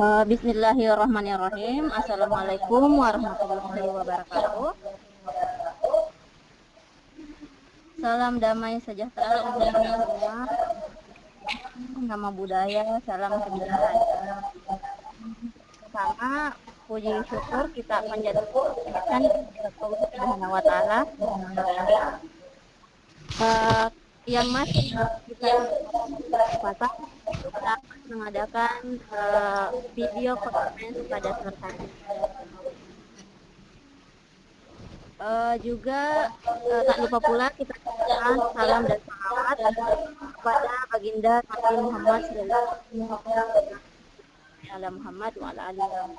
Bismillahirrahmanirrahim. Assalamualaikum warahmatullahi wabarakatuh. Salam damai sejahtera untuk kita semua. Nama budaya, salam kebinekaan. Pertama, puji syukur kita panjatkan kepada Allah Subhanahu wa Ta'ala yang masih kita kesempatan kita mengadakan video conference pada sore hari. Juga tak lupa pula kita ucapkan salam dan salawat kepada baginda Nabi Muhammad sallallahu Muhammad wa ala alihi.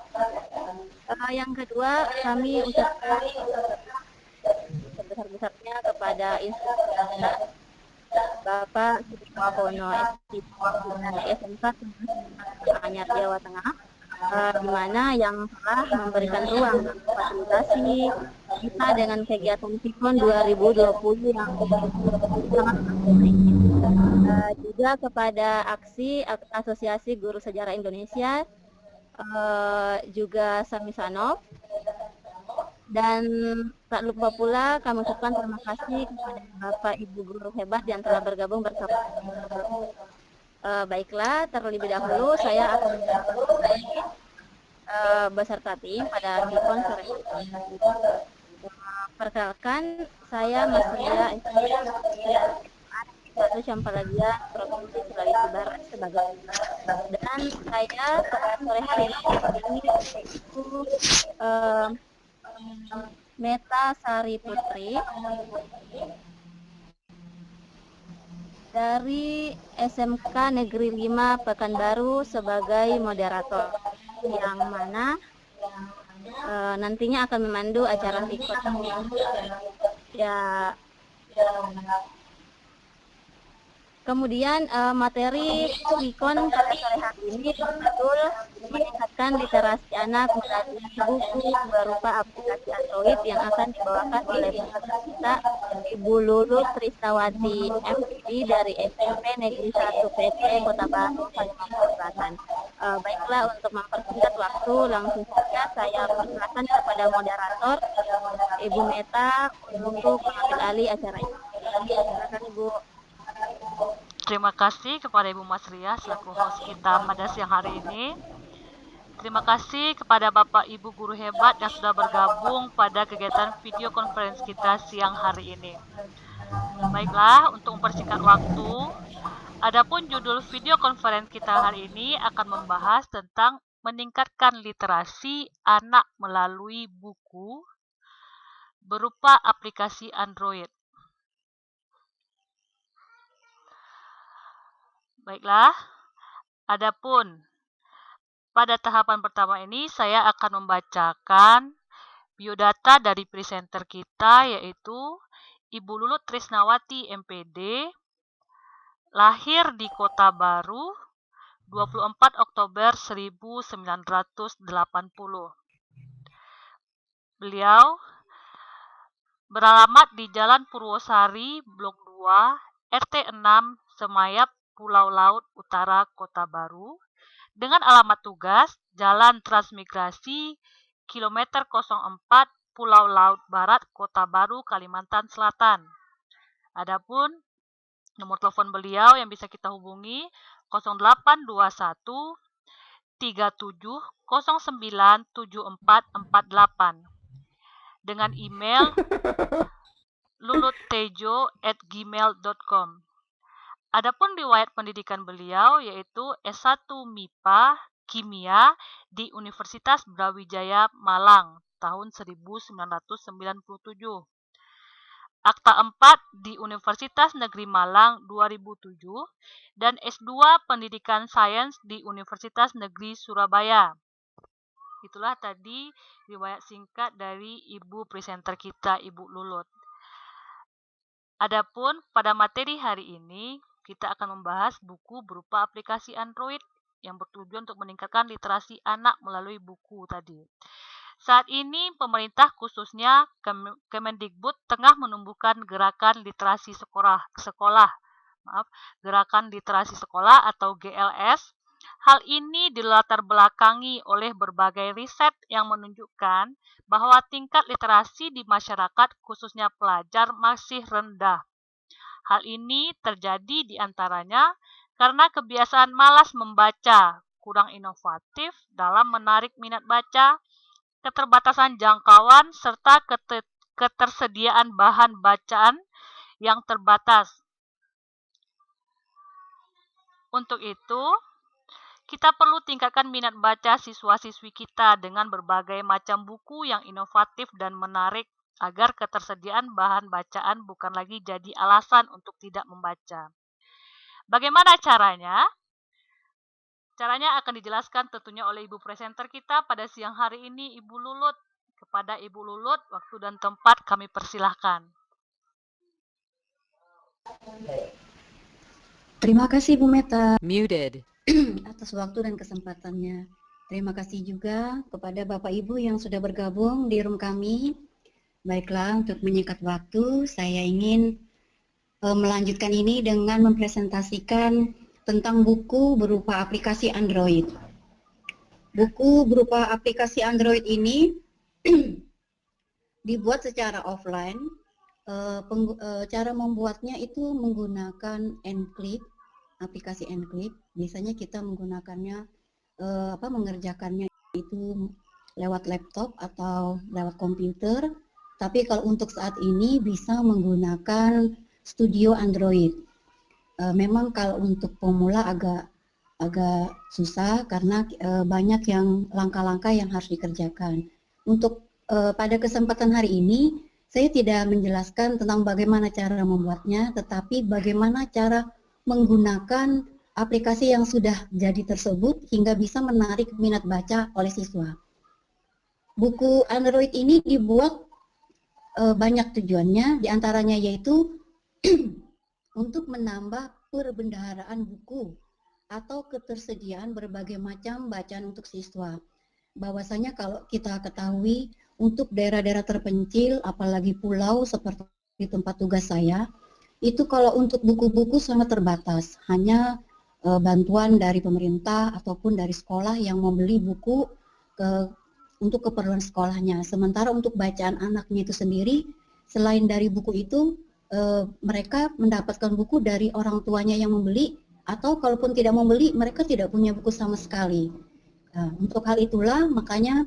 Yang kedua, kami ucapkan sebesar-besarnya kepada instruktur kita, Bapak Sudikwahono SMK Anyar Jawa Tengah, di mana yang telah memberikan ruang fasilitasi kita dengan kegiatan Sikon 2020 yang sangat menarik. Juga kepada Asosiasi Guru Sejarah Indonesia, juga Sami Sanov, dan tak lupa pula kami ucapkan terima kasih kepada Bapak Ibu guru hebat yang telah bergabung bersama. Baiklah, terlebih dahulu saya akan beserta tim pada Sikon sore hari. Perkenalkan, saya Mas Ria satu Campalagia Provinsi Sulawesi Barat sebagai, dan saya pada sore hari ini yaitu Meta Sari Putri dari SMK Negeri 5 Pekanbaru sebagai moderator, yang mana nantinya akan memandu acara Sikon. Ya, kemudian materi Sikon pada sore hari ini berjudul meningkatkan literasi anak melalui buku berupa aplikasi Android yang akan dibawakan oleh kita Ibu Lulu Trisnawati MPD dari SMP Negeri 1 PT Kota Baru, Kalimantan Selatan. Baiklah, untuk mempersingkat waktu, langsung saja saya persilakan kepada moderator Ibu Meta untuk mengambil alih acara ini. Silakan Ibu. Terima kasih kepada Ibu Mas Ria selaku host kita pada siang hari ini. Terima kasih kepada Bapak Ibu guru hebat yang sudah bergabung pada kegiatan video conference kita siang hari ini. Baiklah, untuk mempersingkat waktu, adapun judul video conference kita hari ini akan membahas tentang meningkatkan literasi anak melalui buku berupa aplikasi Android. Baiklah, adapun pada tahapan pertama ini saya akan membacakan biodata dari presenter kita, yaitu Ibu Lulu Trisnawati MPD, lahir di Kota Baru 24 Oktober 1980. Beliau beralamat di Jalan Purwosari, Blok 2, RT 6, Semayap, Pulau Laut Utara, Kota Baru, dengan alamat tugas Jalan Transmigrasi, Kilometer 04, Pulau Laut Barat, Kota Baru, Kalimantan Selatan. Adapun nomor telepon beliau yang bisa kita hubungi 0821 37 09 7448 dengan email luluttejo@gmail.com. Adapun riwayat pendidikan beliau yaitu S1 MIPA Kimia di Universitas Brawijaya Malang tahun 1997. Akta 4 di Universitas Negeri Malang 2007 dan S2 Pendidikan Sains di Universitas Negeri Surabaya. Itulah tadi riwayat singkat dari Ibu presenter kita, Ibu Lulut. Adapun pada materi hari ini kita akan membahas buku berupa aplikasi Android yang bertujuan untuk meningkatkan literasi anak melalui buku tadi. Saat ini pemerintah khususnya Kemendikbud tengah menumbuhkan gerakan literasi sekolah, gerakan literasi sekolah atau GLS Hal ini dilatar belakangi oleh berbagai riset yang menunjukkan bahwa tingkat literasi di masyarakat, khususnya pelajar, masih rendah. Hal ini terjadi di antaranya karena kebiasaan malas membaca, kurang inovatif dalam menarik minat baca, keterbatasan jangkauan, serta ketersediaan bahan bacaan yang terbatas. Untuk itu, kita perlu tingkatkan minat baca siswa-siswi kita dengan berbagai macam buku yang inovatif dan menarik agar ketersediaan bahan bacaan bukan lagi jadi alasan untuk tidak membaca. Bagaimana caranya? Caranya akan dijelaskan tentunya oleh Ibu presenter kita pada siang hari ini, Ibu Lulut. Kepada Ibu Lulut, waktu dan tempat kami persilahkan. Terima kasih Bu Meta Muted. atas waktu dan kesempatannya. Terima kasih juga kepada Bapak Ibu yang sudah bergabung di room kami. Baiklah, untuk menyingkat waktu, saya ingin melanjutkan ini dengan mempresentasikan tentang buku berupa aplikasi Android. Buku berupa aplikasi Android ini dibuat secara offline. Cara membuatnya itu menggunakan Enclip, aplikasi Enclip. Biasanya kita menggunakannya mengerjakannya itu lewat laptop atau lewat komputer. Tapi kalau untuk saat ini bisa menggunakan Studio Android. Memang kalau untuk pemula agak susah karena banyak yang langkah-langkah yang harus dikerjakan. Untuk pada kesempatan hari ini saya tidak menjelaskan tentang bagaimana cara membuatnya, tetapi bagaimana cara menggunakan aplikasi yang sudah jadi tersebut hingga bisa menarik minat baca oleh siswa. Buku Android ini dibuat banyak tujuannya, diantaranya yaitu untuk menambah perbendaharaan buku atau ketersediaan berbagai macam bacaan untuk siswa. Bahwasanya kalau kita ketahui untuk daerah-daerah terpencil, apalagi pulau seperti tempat tugas saya, itu kalau untuk buku-buku sangat terbatas. Hanya bantuan dari pemerintah ataupun dari sekolah yang membeli buku untuk keperluan sekolahnya. Sementara untuk bacaan anaknya itu sendiri, selain dari buku itu, mereka mendapatkan buku dari orang tuanya yang membeli, atau kalaupun tidak membeli, mereka tidak punya buku sama sekali. Nah, untuk hal itulah makanya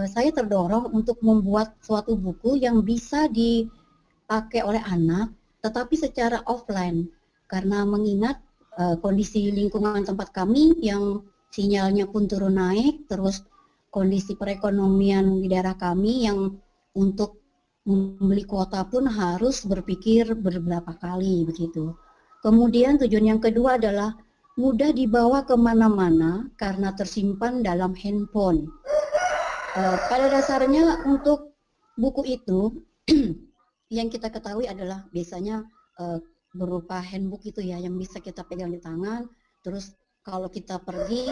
saya terdorong untuk membuat suatu buku yang bisa dipakai oleh anak, tetapi secara offline, karena mengingat kondisi lingkungan tempat kami yang sinyalnya pun turun naik, terus kondisi perekonomian di daerah kami yang untuk membeli kuota pun harus berpikir beberapa kali begitu. Kemudian tujuan yang kedua adalah mudah dibawa kemana-mana karena tersimpan dalam handphone. Pada dasarnya untuk buku itu yang kita ketahui adalah biasanya berupa handbook itu ya, yang bisa kita pegang di tangan. Terus kalau kita pergi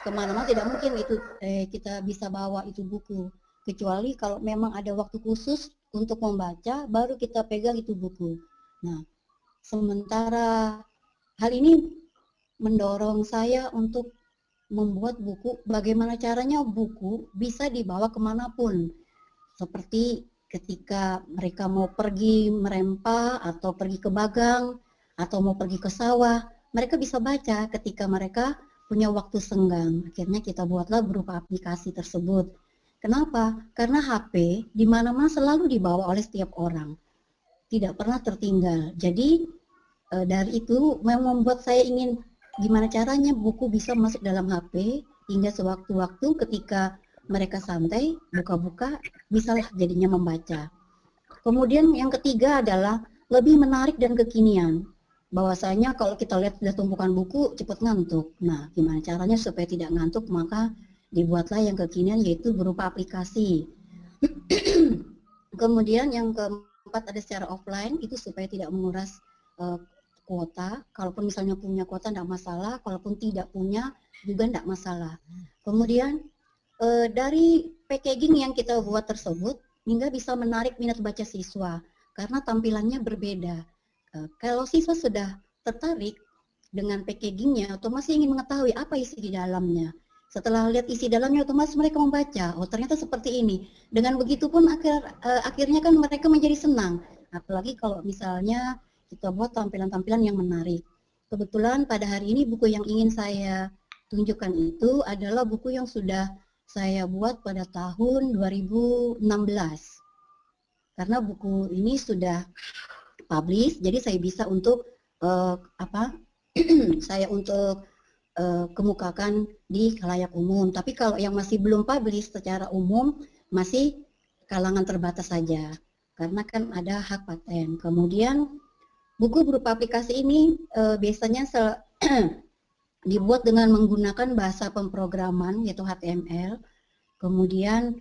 kemana-mana tidak mungkin itu kita bisa bawa itu buku, kecuali kalau memang ada waktu khusus untuk membaca baru kita pegang itu buku. Nah, sementara hal ini mendorong saya untuk membuat buku, bagaimana caranya buku bisa dibawa kemanapun. Seperti ketika mereka mau pergi merempah atau pergi ke Bagang atau mau pergi ke sawah, mereka bisa baca ketika mereka punya waktu senggang. Akhirnya kita buatlah berupa aplikasi tersebut. Kenapa? Karena HP di mana-mana selalu dibawa oleh setiap orang, tidak pernah tertinggal. Jadi dari itu memang membuat saya ingin gimana caranya buku bisa masuk dalam HP hingga sewaktu-waktu ketika mereka santai, buka-buka, bisalah jadinya membaca. Kemudian yang ketiga adalah lebih menarik dan kekinian. Bahwasanya kalau kita lihat sudah tumpukan buku, cepat ngantuk. Nah, gimana caranya supaya tidak ngantuk? Maka dibuatlah yang kekinian, yaitu berupa aplikasi. Kemudian yang keempat ada secara offline, itu supaya tidak menguras kuota. Kalaupun misalnya punya kuota tidak masalah, kalaupun tidak punya juga tidak masalah. Kemudian dari packaging yang kita buat tersebut hingga bisa menarik minat baca siswa karena tampilannya berbeda. Kalau siswa sudah tertarik dengan packagingnya, otomatis ingin mengetahui apa isi di dalamnya. Setelah lihat isi dalamnya, otomatis mereka membaca, oh ternyata seperti ini. Dengan begitu pun akhirnya kan mereka menjadi senang. Apalagi kalau misalnya kita buat tampilan-tampilan yang menarik. Kebetulan pada hari ini buku yang ingin saya tunjukkan itu adalah buku yang sudah saya buat pada tahun 2016. Karena buku ini sudah publish, jadi saya bisa untuk saya untuk kemukakan di khalayak umum. Tapi kalau yang masih belum publish secara umum masih kalangan terbatas saja, karena kan ada hak paten. Kemudian buku berupa aplikasi ini biasanya dibuat dengan menggunakan bahasa pemrograman yaitu HTML. Kemudian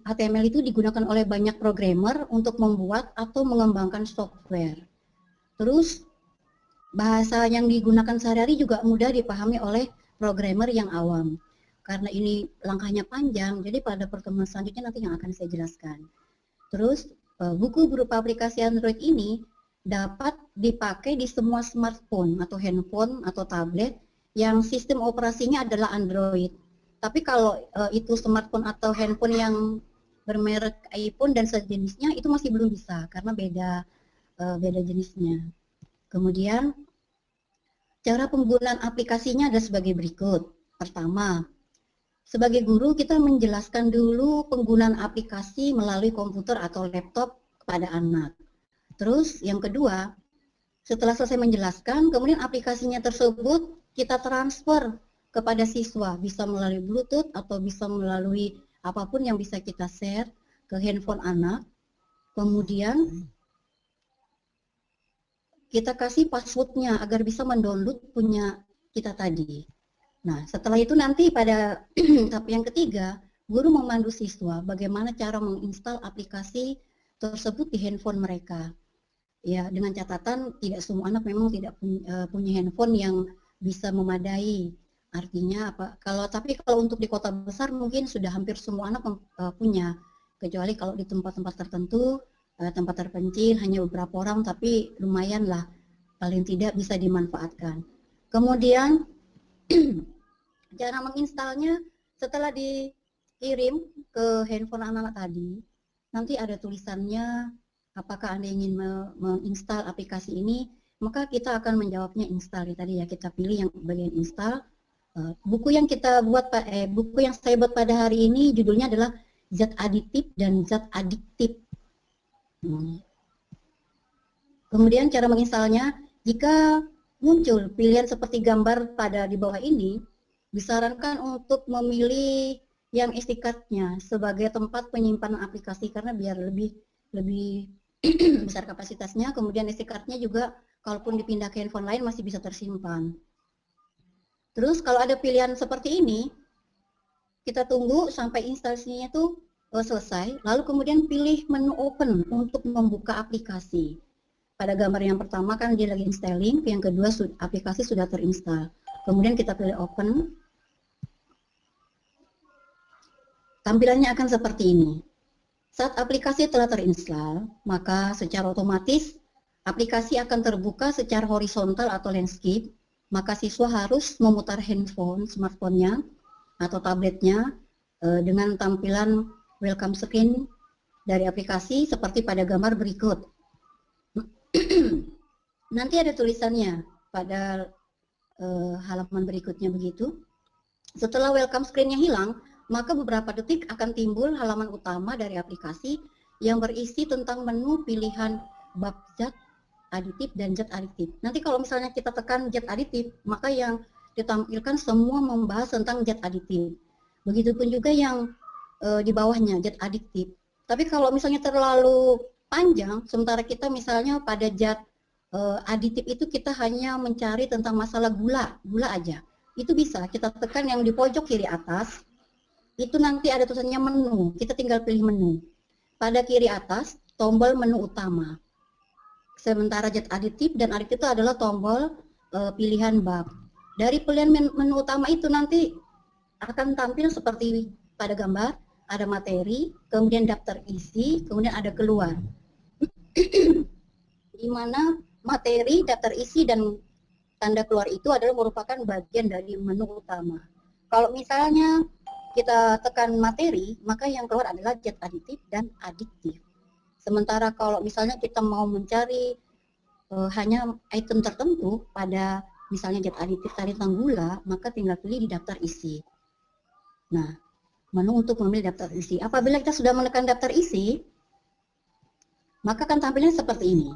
HTML itu digunakan oleh banyak programmer untuk membuat atau mengembangkan software. Terus bahasa yang digunakan sehari-hari juga mudah dipahami oleh programmer yang awam. Karena ini langkahnya panjang, jadi pada pertemuan selanjutnya nanti yang akan saya jelaskan. Terus buku berupa aplikasi Android ini dapat dipakai di semua smartphone atau handphone atau tablet yang sistem operasinya adalah Android. Tapi kalau itu smartphone atau handphone yang bermerek iPhone dan sejenisnya itu masih belum bisa karena beda jenisnya. Kemudian cara penggunaan aplikasinya ada sebagai berikut. Pertama, sebagai guru kita menjelaskan dulu penggunaan aplikasi melalui komputer atau laptop kepada anak. Terus yang kedua, setelah selesai menjelaskan, kemudian aplikasinya tersebut kita transfer kepada siswa, bisa melalui Bluetooth atau bisa melalui apapun yang bisa kita share ke handphone anak. Kemudian kita kasih passwordnya agar bisa mendownload punya kita tadi. Nah, setelah itu nanti pada tahap yang ketiga, guru memandu siswa bagaimana cara menginstal aplikasi tersebut di handphone mereka. Ya, dengan catatan tidak semua anak memang tidak punya handphone yang bisa memadai. Artinya apa? Tapi kalau untuk di kota besar mungkin sudah hampir semua anak punya, kecuali kalau di tempat-tempat tertentu, tempat terpencil hanya beberapa orang, tapi lumayan lah, paling tidak bisa dimanfaatkan. Kemudian cara menginstalnya setelah dikirim ke handphone anak-anak tadi, nanti ada tulisannya apakah Anda ingin menginstal aplikasi ini, maka kita akan menjawabnya install. Tadi ya kita pilih yang bagian install. Buku yang saya buat pada hari ini judulnya adalah Zat Aditif dan Zat Adiktif. Kemudian cara menginstalnya, jika muncul pilihan seperti gambar pada di bawah ini, disarankan untuk memilih yang SD card-nya sebagai tempat penyimpanan aplikasi karena biar lebih besar kapasitasnya. Kemudian SD card-nya juga kalaupun dipindah ke handphone lain masih bisa tersimpan. Terus kalau ada pilihan seperti ini, kita tunggu sampai instalasinya itu selesai, lalu kemudian pilih menu open untuk membuka aplikasi. Pada gambar yang pertama kan dia lagi installing, yang kedua aplikasi sudah terinstall. Kemudian kita pilih open. Tampilannya akan seperti ini. Saat aplikasi telah terinstall, maka secara otomatis aplikasi akan terbuka secara horizontal atau landscape, maka siswa harus memutar smartphone-nya atau tabletnya dengan tampilan welcome screen dari aplikasi seperti pada gambar berikut. Nanti ada tulisannya pada halaman berikutnya begitu. Setelah welcome screen-nya hilang, maka beberapa detik akan timbul halaman utama dari aplikasi yang berisi tentang menu pilihan bab zat aditif dan zat adiktif. Nanti kalau misalnya kita tekan zat aditif, maka yang ditampilkan semua membahas tentang zat aditif. Begitupun juga yang di bawahnya zat adiktif. Tapi kalau misalnya terlalu panjang, sementara kita misalnya pada zat aditif itu kita hanya mencari tentang masalah gula aja. Itu bisa kita tekan yang di pojok kiri atas. Itu nanti ada tulisannya menu, kita tinggal pilih menu. Pada kiri atas, tombol menu utama. Sementara zat aditif dan adiktif itu adalah tombol pilihan bab. Dari pilihan menu utama itu nanti akan tampil seperti pada gambar, ada materi, kemudian daftar isi, kemudian ada keluar. Di mana materi, daftar isi, dan tanda keluar itu adalah merupakan bagian dari menu utama. Kalau misalnya kita tekan materi, maka yang keluar adalah zat aditif dan adiktif. Sementara kalau misalnya kita mau mencari hanya item tertentu pada misalnya zat aditif tadi tentang gula, maka tinggal pilih di daftar isi. Nah, menu untuk memilih daftar isi. Apabila kita sudah menekan daftar isi, maka akan tampilnya seperti ini.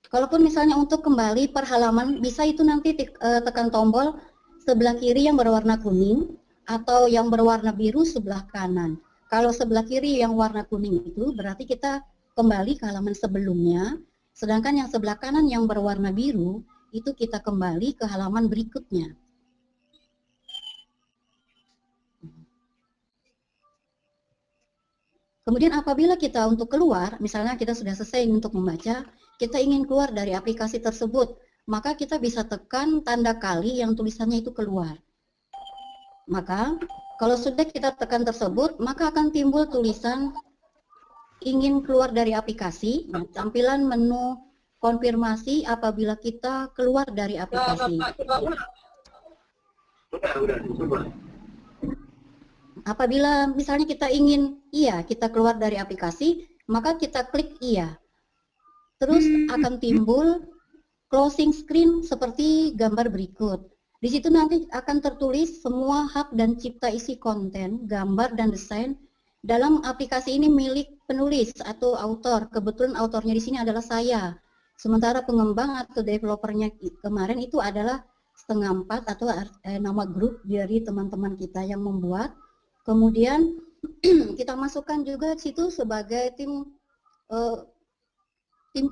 Kalaupun misalnya untuk kembali per halaman, bisa itu nanti tekan tombol sebelah kiri yang berwarna kuning atau yang berwarna biru sebelah kanan. Kalau sebelah kiri yang warna kuning itu berarti kita kembali ke halaman sebelumnya, sedangkan yang sebelah kanan yang berwarna biru itu kita kembali ke halaman berikutnya. Kemudian apabila kita untuk keluar, misalnya kita sudah selesai untuk membaca, kita ingin keluar dari aplikasi tersebut, maka kita bisa tekan tanda kali yang tulisannya itu keluar. Maka kalau sudah kita tekan tersebut, maka akan timbul tulisan ingin keluar dari aplikasi. Nah, tampilan menu konfirmasi apabila kita keluar dari aplikasi. Apabila misalnya kita ingin iya, kita keluar dari aplikasi, maka kita klik iya. Terus akan timbul closing screen seperti gambar berikut. Di situ nanti akan tertulis semua hak dan cipta isi konten, gambar dan desain dalam aplikasi ini milik penulis atau autor. Kebetulan autornya di sini adalah saya. Sementara pengembang atau developernya kemarin itu adalah 3/4 atau nama grup dari teman-teman kita yang membuat. Kemudian kita masukkan juga situ sebagai tim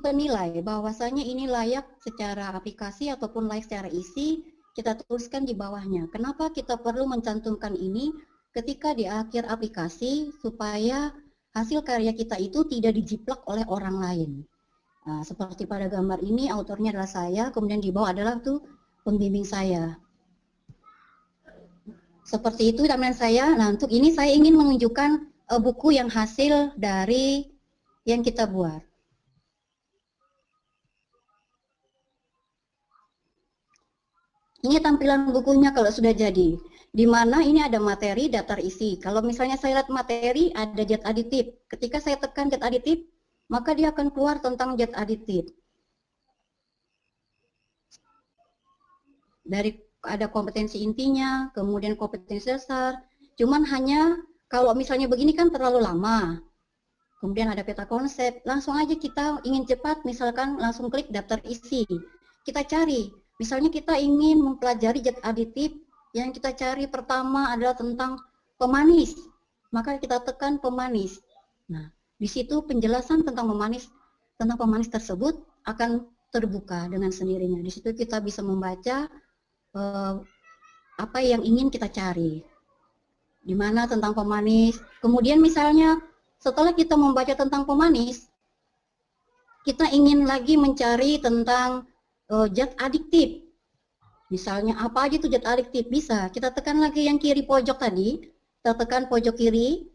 penilai bahwasanya ini layak secara aplikasi ataupun layak secara isi, kita tuliskan di bawahnya. Kenapa kita perlu mencantumkan ini ketika di akhir aplikasi supaya hasil karya kita itu tidak dijiplak oleh orang lain. Nah, seperti pada gambar ini autornya adalah saya, kemudian di bawah adalah tuh pembimbing saya. Seperti itu tampilan saya. Nah, untuk ini saya ingin menunjukkan buku yang hasil dari yang kita buat. Ini tampilan bukunya kalau sudah jadi. Di mana ini ada materi, daftar isi. Kalau misalnya saya lihat materi, ada zat aditif. Ketika saya tekan zat aditif, maka dia akan keluar tentang zat aditif. Dari ada kompetensi intinya, kemudian kompetensi dasar. Cuman hanya kalau misalnya begini kan terlalu lama. Kemudian ada peta konsep, langsung aja kita ingin cepat, misalkan langsung klik daftar isi. Kita cari, misalnya kita ingin mempelajari zat aditif, yang kita cari pertama adalah tentang pemanis. Maka kita tekan pemanis. Nah, di situ penjelasan tentang pemanis tersebut akan terbuka dengan sendirinya. Di situ kita bisa membaca apa yang ingin kita cari, di mana tentang pemanis. Kemudian misalnya setelah kita membaca tentang pemanis, kita ingin lagi mencari tentang zat adiktif. Misalnya apa aja itu zat adiktif, bisa kita tekan lagi yang kiri pojok tadi, kita tekan pojok kiri,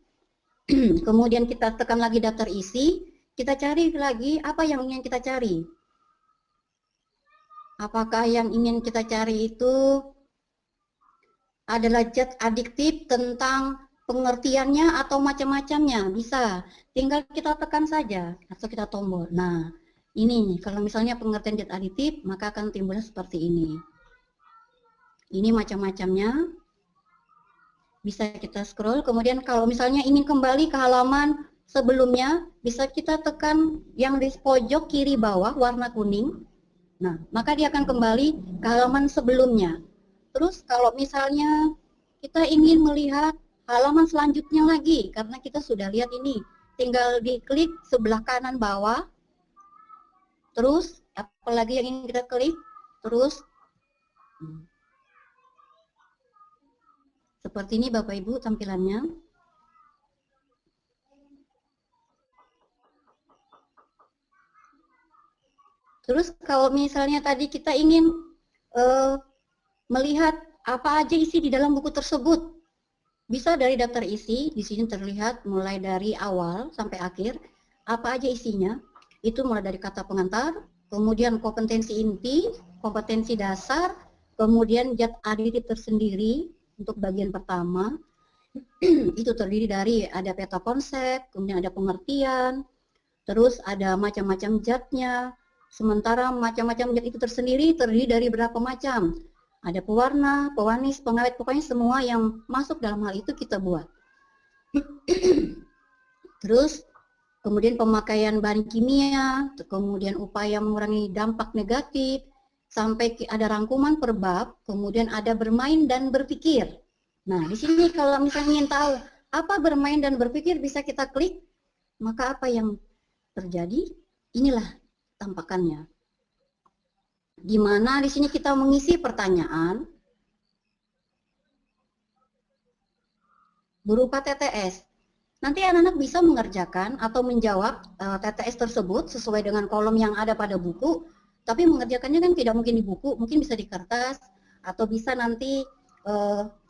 kemudian kita tekan lagi daftar isi, kita cari lagi apa yang ingin kita cari. Apakah yang ingin kita cari itu adalah zat adiktif tentang pengertiannya atau macam-macamnya? Bisa, tinggal kita tekan saja atau kita tombol. Nah, ini kalau misalnya pengertian zat adiktif, maka akan timbulnya seperti ini. Ini macam-macamnya. Bisa kita scroll, kemudian kalau misalnya ingin kembali ke halaman sebelumnya, bisa kita tekan yang di pojok kiri bawah warna kuning. Nah, maka dia akan kembali ke halaman sebelumnya. Terus kalau misalnya kita ingin melihat halaman selanjutnya lagi, karena kita sudah lihat ini, tinggal diklik sebelah kanan bawah, terus apalagi yang ingin kita klik, terus seperti ini Bapak Ibu tampilannya. Terus kalau misalnya tadi kita ingin melihat apa aja isi di dalam buku tersebut, bisa dari daftar isi, di sini terlihat mulai dari awal sampai akhir, apa aja isinya. itu mulai dari kata pengantar, kemudian kompetensi inti, kompetensi dasar, kemudian zat aditif tersendiri untuk bagian pertama. Itu terdiri dari ada peta konsep, kemudian ada pengertian, terus ada macam-macam zatnya. Sementara macam-macam zat itu tersendiri terdiri dari berapa macam. Ada pewarna, pewanis, pengawet, pokoknya semua yang masuk dalam hal itu kita buat. Terus kemudian pemakaian bahan kimia, kemudian upaya mengurangi dampak negatif, sampai ada rangkuman per bab, kemudian ada bermain dan berpikir. Nah, di sini kalau misalnya ingin tahu apa bermain dan berpikir, bisa kita klik, maka apa yang terjadi? Inilah tampakannya. Di mana di sini kita mengisi pertanyaan berupa TTS. Nanti anak-anak bisa mengerjakan atau menjawab TTS tersebut sesuai dengan kolom yang ada pada buku, tapi mengerjakannya kan tidak mungkin di buku, mungkin bisa di kertas, atau bisa nanti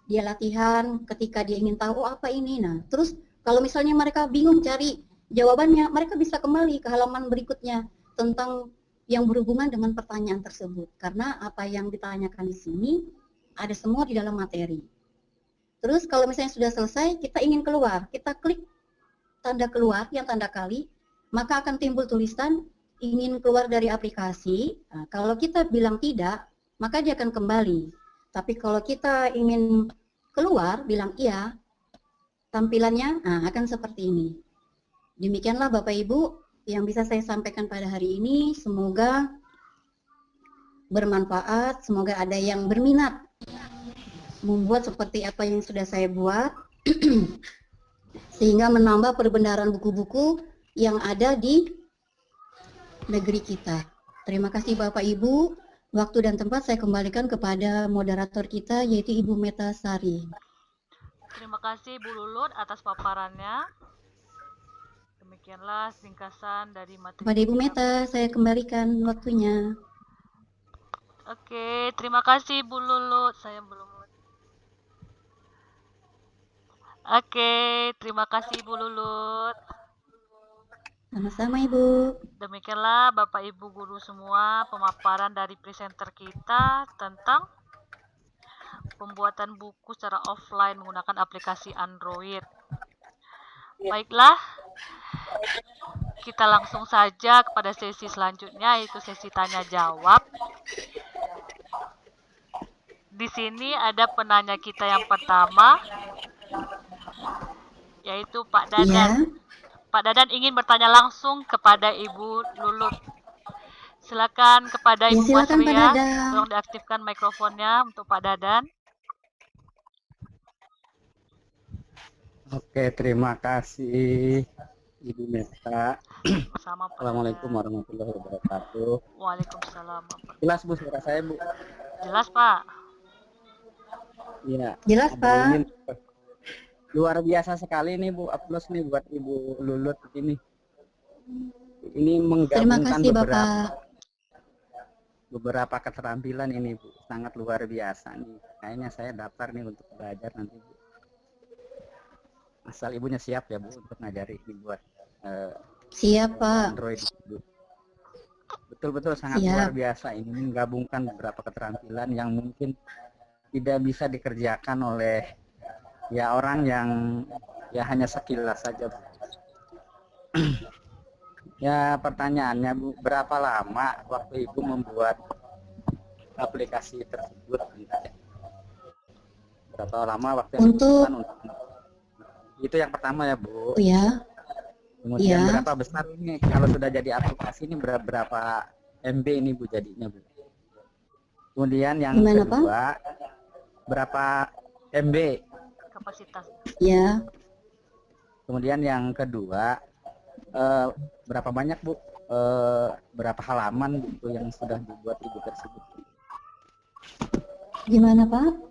dia latihan ketika dia ingin tahu, oh apa ini. Nah, terus kalau misalnya mereka bingung cari jawabannya, mereka bisa kembali ke halaman berikutnya tentang yang berhubungan dengan pertanyaan tersebut. Karena apa yang ditanyakan di sini ada semua di dalam materi. Terus kalau misalnya sudah selesai, kita ingin keluar, kita klik tanda keluar yang tanda kali, maka akan timbul tulisan ingin keluar dari aplikasi. Nah, kalau kita bilang tidak, maka dia akan kembali. Tapi kalau kita ingin keluar, bilang iya, tampilannya akan seperti ini. Demikianlah Bapak Ibu yang bisa saya sampaikan pada hari ini. Semoga bermanfaat, semoga ada yang berminat membuat seperti apa yang sudah saya buat, sehingga menambah perbendaharaan buku-buku yang ada di negeri kita. Terima kasih Bapak Ibu. Waktu dan tempat saya kembalikan kepada moderator kita, yaitu Ibu Meta Sari. Terima kasih Bu Lulut atas paparannya. Demikianlah ringkasan dari materi. Kepada Ibu Meta, saya kembalikan waktunya. Oke, terima kasih Bu Lulut. Saya belum. Oke, terima kasih Bu Lulut. Sama-sama Ibu. Demikianlah Bapak Ibu guru semua pemaparan dari presenter kita tentang pembuatan buku secara offline menggunakan aplikasi Android. Baiklah, kita langsung saja kepada sesi selanjutnya, yaitu sesi tanya jawab. Di sini ada penanya kita yang pertama, yaitu Pak Dadan. Ya. Pak Dadan ingin bertanya langsung kepada Ibu Lulut. Silakan kepada Ibu silakan, Masria, Pak Dadan. tolong diaktifkan mikrofonnya untuk Pak Dadan. Oke, terima kasih Ibu Meta. Sama Pak Assalamualaikum Dadan. warahmatullahi wabarakatuh. Waalaikumsalam. Jelas Bu suara saya Bu? Jelas Pak. Iya. Jelas Pak. Luar biasa sekali nih Bu, aplaus nih buat Ibu Lulut ini. Ini Terima menggabungkan kasih Bapak. beberapa keterampilan ini Bu, sangat luar biasa nih. Kayaknya saya daftar nih untuk belajar nanti Bu. Asal ibunya siap ya Bu untuk ngajari dibuat Siap Pak. Android Bu. Betul-betul sangat Siap. luar biasa ini menggabungkan beberapa keterampilan yang mungkin tidak bisa dikerjakan oleh ya orang yang ya hanya sekilas saja Bu. Ya pertanyaannya Bu, berapa lama waktu Ibu membuat aplikasi tersebut? Berapa lama waktu yang Untuk dibutuhkan itu yang pertama ya Bu. ya. Kemudian Iya. berapa besar ini kalau sudah jadi aplikasi ini berapa MB ini Bu jadinya Bu? Kemudian yang Gimana, kedua berapa MB? Kapasitas. Ya. Kemudian yang kedua berapa banyak Bu? Berapa halaman gitu yang sudah dibuat Ibu tersebut? Gimana Pak?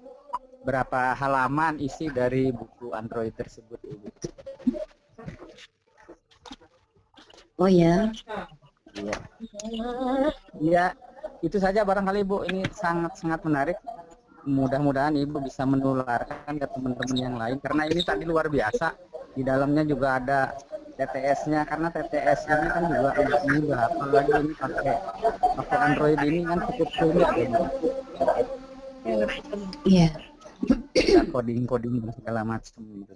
Berapa halaman isi dari buku Android tersebut Ibu? Oh ya. Iya. Iya, itu saja barangkali Bu, ini sangat menarik. Mudah-mudahan Ibu bisa menularkan ke teman-teman yang lain karena ini tadi luar biasa. Di dalamnya juga ada TTS-nya, karena TTS ini kan juga agak mudah, apalagi ini pakai Android ini kan cukup sulit ya Bu. Iya. Ya, coding dan segala macam gitu.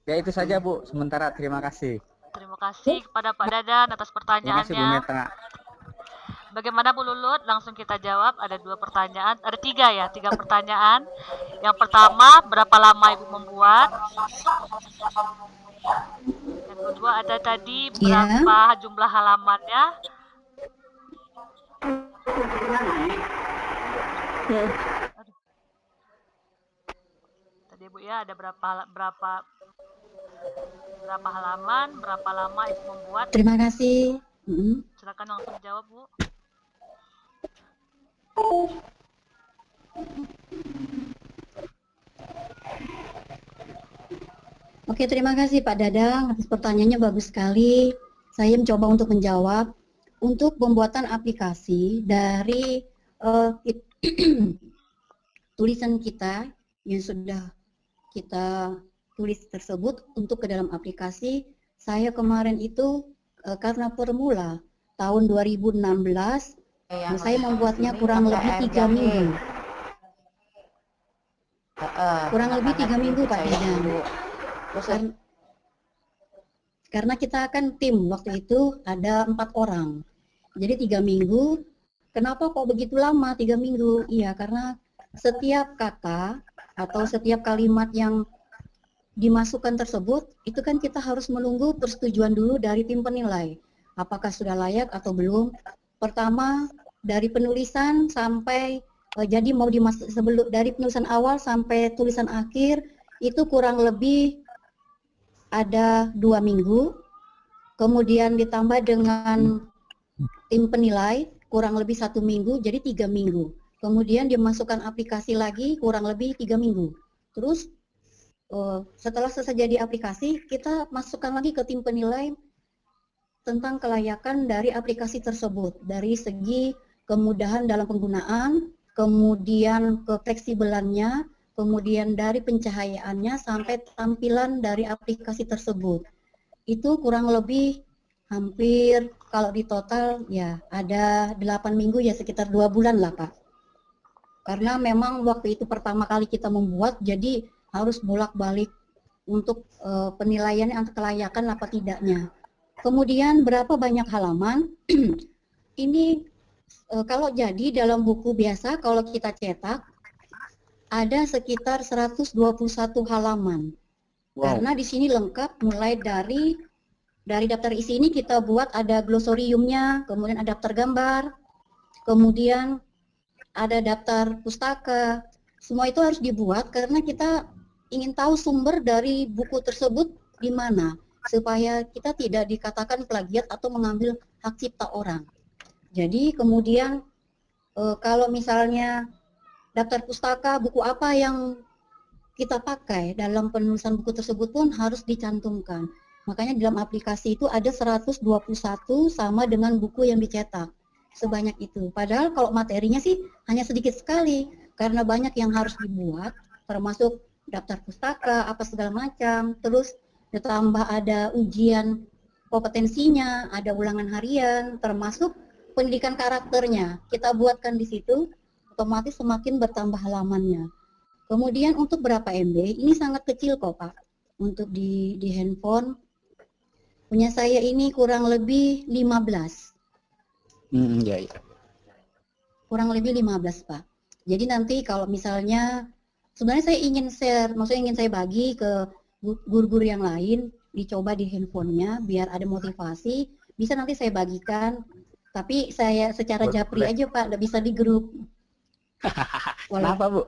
Ya itu saja Bu, sementara terima kasih. Terima kasih kepada Pak Dadan atas Terima kasih Bu pertanyaannya. Meta. Bagaimana Bu Lulut? Langsung kita jawab. Ada 2 pertanyaan, ada 3 ya, 3 pertanyaan. Yang pertama, berapa lama Ibu membuat? Yang kedua ada tadi Iya. berapa jumlah halamannya? Aduh. Tadi Bu ya ada berapa halaman, berapa lama Ibu membuat? Terima kasih. Silakan langsung jawab Bu. Oke, terima kasih Pak Dadang atas pertanyaannya, bagus sekali. Saya mencoba untuk menjawab. Untuk pembuatan aplikasi dari tulisan kita yang sudah kita tulis tersebut untuk ke dalam aplikasi, saya kemarin itu karena permula tahun 2016, saya membuatnya kurang lebih 3 minggu. Kurang lebih 3 minggu Pak Dadang. Karena kita kan tim waktu itu ada 4 orang. Jadi 3 minggu. Kenapa kok begitu lama 3 minggu? Iya, karena setiap kata atau setiap kalimat yang dimasukkan tersebut, itu kan kita harus menunggu persetujuan dulu dari tim penilai. Apakah sudah layak atau belum? Pertama, dari penulisan sampai jadi mau dimasuk sebelum dari penulisan awal sampai tulisan akhir itu kurang lebih ada 2 minggu. Kemudian ditambah dengan tim penilai kurang lebih 1 minggu, jadi 3 minggu. Kemudian dimasukkan aplikasi lagi kurang lebih 3 minggu. Terus setelah selesai jadi aplikasi, kita masukkan lagi ke tim penilai tentang kelayakan dari aplikasi tersebut. Dari segi kemudahan dalam penggunaan, kemudian kefleksibelannya, kemudian dari pencahayaannya sampai tampilan dari aplikasi tersebut. Itu kurang lebih hampir kalau di total ya ada 8 minggu ya sekitar 2 bulan lah Pak. Karena memang waktu itu pertama kali kita membuat jadi harus bolak-balik untuk penilaiannya antara kelayakan apa tidaknya. Kemudian berapa banyak halaman? Ini kalau jadi dalam buku biasa kalau kita cetak ada sekitar 121 halaman. Wow. Karena di sini lengkap mulai dari daftar isi ini kita buat ada glosoriumnya, kemudian ada daftar gambar, kemudian ada daftar pustaka. Semua itu harus dibuat karena kita ingin tahu sumber dari buku tersebut di mana, supaya kita tidak dikatakan plagiat atau mengambil hak cipta orang. Jadi kemudian kalau misalnya daftar pustaka, buku apa yang kita pakai dalam penulisan buku tersebut pun harus dicantumkan. Makanya dalam aplikasi itu ada 121 sama dengan buku yang dicetak. Sebanyak itu. Padahal kalau materinya sih hanya sedikit sekali. Karena banyak yang harus dibuat, termasuk daftar pustaka, apa segala macam. Terus ditambah ada ujian kompetensinya, ada ulangan harian, termasuk pendidikan karakternya. Kita buatkan di situ, otomatis semakin bertambah halamannya. Kemudian untuk berapa MB, ini sangat kecil kok Pak. Untuk di handphone, punya saya ini kurang lebih 15. Ya. Kurang lebih 15 Pak. Jadi nanti kalau misalnya, sebenarnya saya ingin share, maksudnya ingin saya bagi ke guru-guru yang lain, dicoba di handphonenya, biar ada motivasi, bisa nanti saya bagikan. Tapi saya secara japri aja Pak, nggak bisa di grup. Kenapa Bu?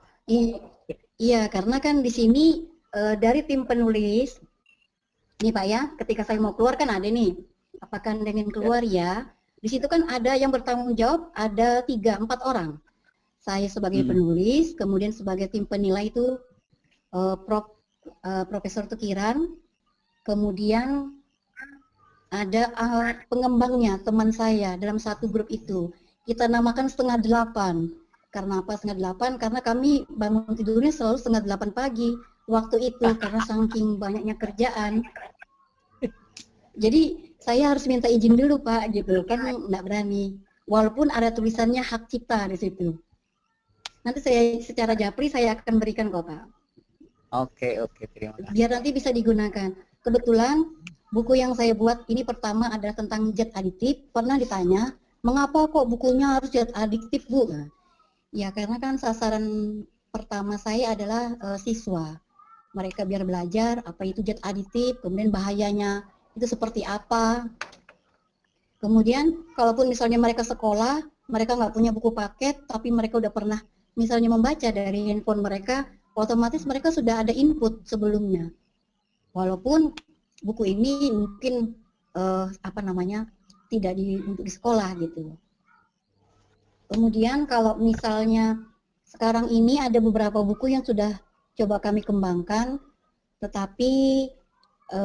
Iya, karena kan di sini dari tim penulis, nih Pak ya, ketika saya mau keluar kan ada nih, apakah dengan keluar ya, di situ kan ada yang bertanggung jawab, ada 3-4 orang. Saya sebagai penulis, kemudian sebagai tim penilai itu Profesor Tukiran, kemudian ada pengembangnya, teman saya dalam satu grup itu. Kita namakan 7:30. Karena apa 7:30? Karena kami bangun tidurnya selalu 7:30 pagi waktu itu karena saking banyaknya kerjaan. Jadi saya harus minta izin dulu Pak gitu kan, nggak berani. Walaupun ada tulisannya hak cipta di situ. Nanti saya secara japri saya akan berikan kok Pak. Oke, terima kasih. Biar nanti bisa digunakan. Kebetulan buku yang saya buat ini pertama adalah tentang zat adiktif. Pernah ditanya, mengapa kok bukunya harus zat adiktif Bu? Nah, ya karena kan sasaran pertama saya adalah siswa. Mereka biar belajar apa itu zat adiktif, kemudian bahayanya itu seperti apa. Kemudian kalaupun misalnya mereka sekolah, mereka nggak punya buku paket, tapi mereka udah pernah misalnya membaca dari handphone mereka, otomatis mereka sudah ada input sebelumnya. Walaupun buku ini mungkin tidak untuk di sekolah gitu. Kemudian kalau misalnya sekarang ini ada beberapa buku yang sudah coba kami kembangkan, tetapi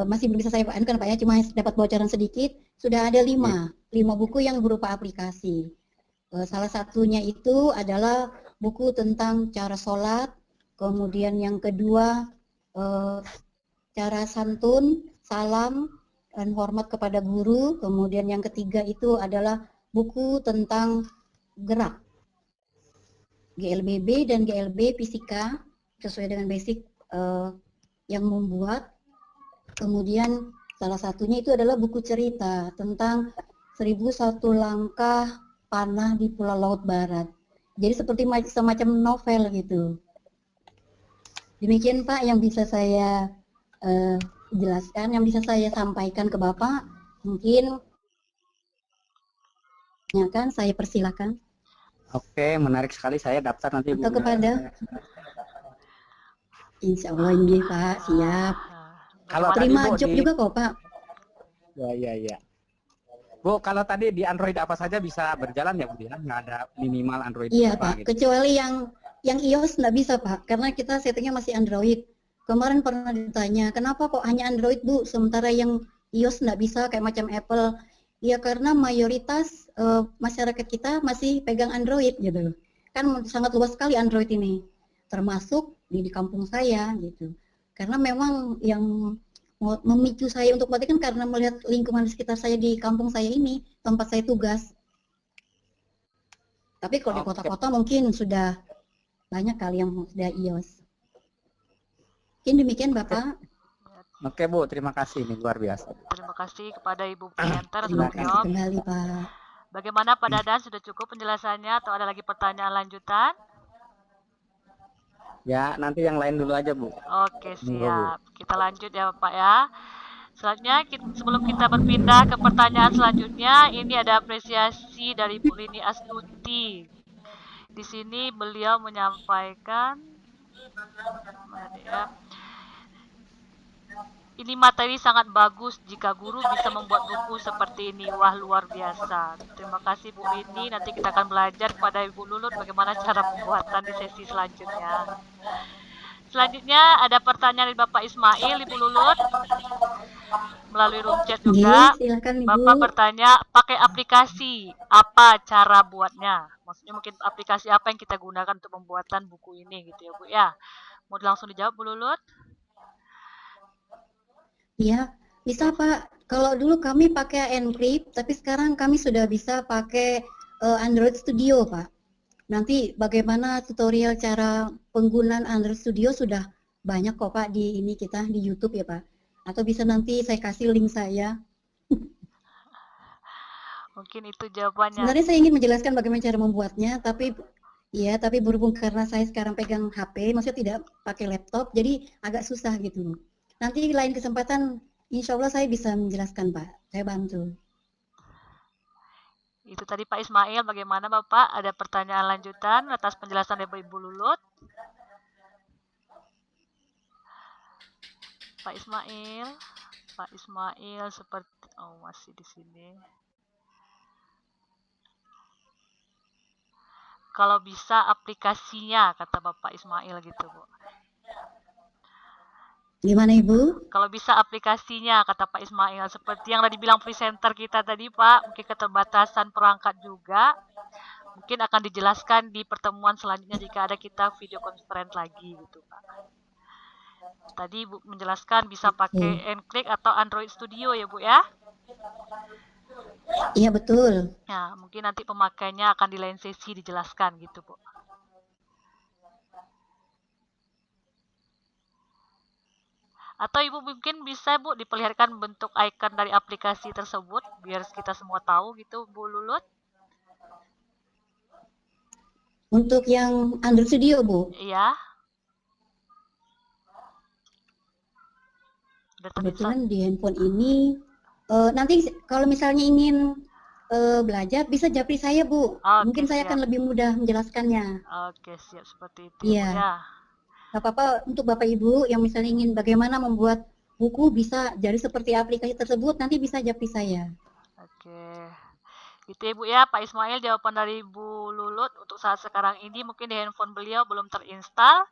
masih belum bisa saya pakai Pak ya, cuma dapat bocoran sedikit. Sudah ada 5 buku yang berupa aplikasi. Salah satunya itu adalah buku tentang cara sholat, kemudian yang kedua cara santun, salam, dan hormat kepada guru, kemudian yang ketiga itu adalah buku tentang gerak, GLBB dan GLB fisika sesuai dengan basic yang membuat. Kemudian salah satunya itu adalah buku cerita tentang 1001 langkah panah di Pulau Laut Barat. Jadi seperti semacam novel gitu. Demikian Pak yang bisa saya jelaskan, yang bisa saya sampaikan ke Bapak. Mungkin saya persilakan. Oke, menarik sekali, saya daftar nanti Bu. Atau kepada Insya Allah ini Pak, siap. Kalau terima tadi, Bu, job juga kok Pak. Ya. Bu, kalau tadi di Android apa saja bisa berjalan ya Bu ya? Nggak ada minimal Android Iya apa Pak, gitu. kecuali yang iOS nggak bisa Pak, karena kita settingnya masih Android. Kemarin pernah ditanya, kenapa kok hanya Android Bu, sementara yang iOS nggak bisa kayak macam Apple? Ya karena mayoritas masyarakat kita masih pegang Android gitu. Kan sangat luas sekali Android ini, termasuk di kampung saya gitu. Karena memang yang memicu saya untuk mati kan karena melihat lingkungan sekitar saya di kampung saya ini, tempat saya tugas. Tapi kalau di kota-kota mungkin sudah banyak kali yang sudah iOS. Mungkin demikian Bapak. Oke Bu, terima kasih, ini luar biasa. Terima kasih kepada Ibu presenter Terima sudah kasih menjawab. kembali Pak. Bagaimana Pak Dadan, sudah cukup penjelasannya atau ada lagi pertanyaan lanjutan? Ya, nanti yang lain dulu aja Bu. Oke, siap. Kita lanjut ya Bapak ya. Selanjutnya, sebelum kita berpindah ke pertanyaan selanjutnya, ini ada apresiasi dari Bu Rini Astuti. Di sini beliau menyampaikan, ini materi sangat bagus jika guru bisa membuat buku seperti ini. Wah, luar biasa. Terima kasih Bu Rini. Nanti kita akan belajar kepada Ibu Lulut bagaimana cara pembuatan di sesi selanjutnya. Selanjutnya ada pertanyaan dari Bapak Ismail, Ibu Lulut. Melalui room chat juga. Silakan, Ibu. Bapak bertanya, pakai aplikasi apa cara buatnya? Maksudnya mungkin aplikasi apa yang kita gunakan untuk pembuatan buku ini gitu ya Bu ya. Mau langsung dijawab Bu Lulut? Iya, bisa Pak. Kalau dulu kami pakai Encrypt, tapi sekarang kami sudah bisa pakai Android Studio Pak. Nanti bagaimana tutorial cara penggunaan Android Studio sudah banyak kok Pak di kita di YouTube ya Pak. Atau bisa nanti saya kasih link saya. Mungkin itu jawabannya. Sebenarnya saya ingin menjelaskan bagaimana cara membuatnya, tapi berhubung karena saya sekarang pegang HP, maksudnya tidak pakai laptop, jadi agak susah gitu. Nanti lain kesempatan, insya Allah saya bisa menjelaskan Pak, saya bantu. Itu tadi Pak Ismail, bagaimana Bapak? Ada pertanyaan lanjutan atas penjelasan dari Ibu Lulut? Pak Ismail seperti masih di sini. Kalau bisa aplikasinya, kata Bapak Ismail gitu Bu. Gimana Ibu? Kalau bisa aplikasinya, kata Pak Ismail, seperti yang tadi bilang presenter kita tadi Pak, mungkin keterbatasan perangkat juga, mungkin akan dijelaskan di pertemuan selanjutnya jika ada kita video conference lagi gitu Pak. Tadi Ibu menjelaskan bisa pakai Enclick atau Android Studio ya Bu ya? Iya betul. Ya, mungkin nanti pemakaiannya akan di lain sesi dijelaskan gitu, Bu. Atau Ibu mungkin bisa, Bu, diperlihatkan bentuk icon dari aplikasi tersebut biar kita semua tahu gitu, Bu Lulut. Untuk yang Android Studio, Bu, Iya. Udah kebetulan di handphone ini nanti kalau misalnya ingin belajar bisa japri saya, Bu. Oke, Mungkin saya siap. akan lebih mudah menjelaskannya. Oke, siap seperti itu ya, Bu, Iya. ya. Gak apa-apa untuk Bapak Ibu yang misalnya ingin bagaimana membuat buku bisa jadi seperti aplikasi tersebut, nanti bisa japri saya. Oke. Gitu ya, Bu ya, Pak Ismail jawaban dari Bu Lulut untuk saat sekarang ini mungkin di handphone beliau belum terinstall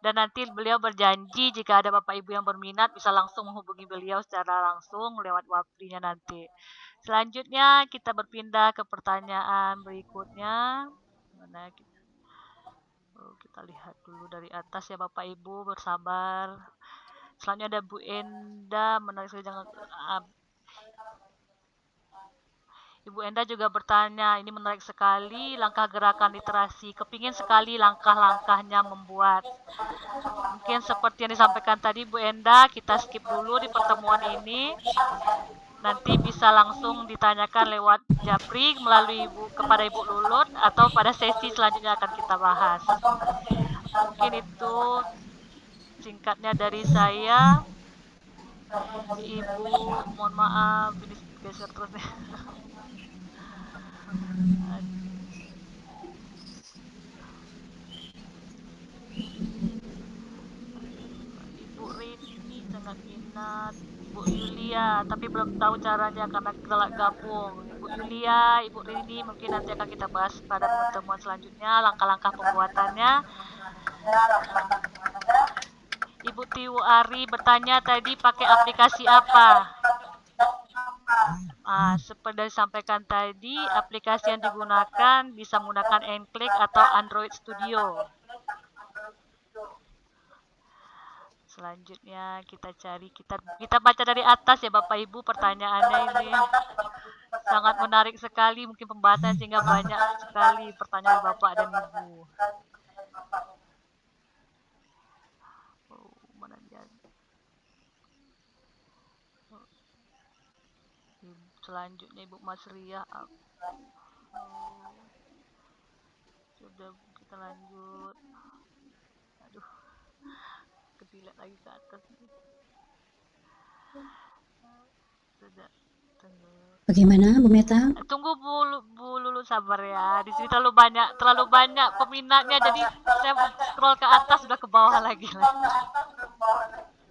dan nanti beliau berjanji jika ada Bapak Ibu yang berminat bisa langsung menghubungi beliau secara langsung lewat WhatsApp-nya nanti. Selanjutnya kita berpindah ke pertanyaan berikutnya. Mana kita lihat dulu dari atas ya Bapak Ibu, bersabar. Selanjutnya ada Bu Enda, menarik sekali jangan Ibu Enda juga bertanya, ini menarik sekali langkah gerakan literasi. Kepingin sekali langkah-langkahnya membuat. Mungkin seperti yang disampaikan tadi Bu Enda, kita skip dulu di pertemuan ini. Nanti bisa langsung ditanyakan lewat Japri melalui kepada Ibu Lulut atau pada sesi selanjutnya akan kita bahas. Mungkin itu singkatnya dari saya. Ibu, mohon maaf, ini geser terus nih. Ibu Rini sangat minat, Ibu Yulia, tapi belum tahu caranya karena telah gabung. Ibu Yulia, Ibu Rini mungkin nanti akan kita bahas pada pertemuan selanjutnya, langkah-langkah pembuatannya. Ibu Tiwu Ari bertanya tadi pakai aplikasi apa? Seperti disampaikan tadi, aplikasi yang digunakan bisa menggunakan Enclick atau Android Studio. Selanjutnya kita cari, kita baca dari atas ya Bapak Ibu, pertanyaannya ini sangat menarik sekali, mungkin pembahasan sehingga banyak sekali pertanyaan Bapak dan Ibu. Mana dia? Selanjutnya Ibu Mas Ria. Sudah, kita lanjut. Aduh, ketilat lagi ke atas. Sudah. Bagaimana Bu Meta? Tunggu Bu Lulu, sabar ya. Di sini terlalu banyak peminatnya, jadi saya scroll ke atas sudah ke bawah lagi.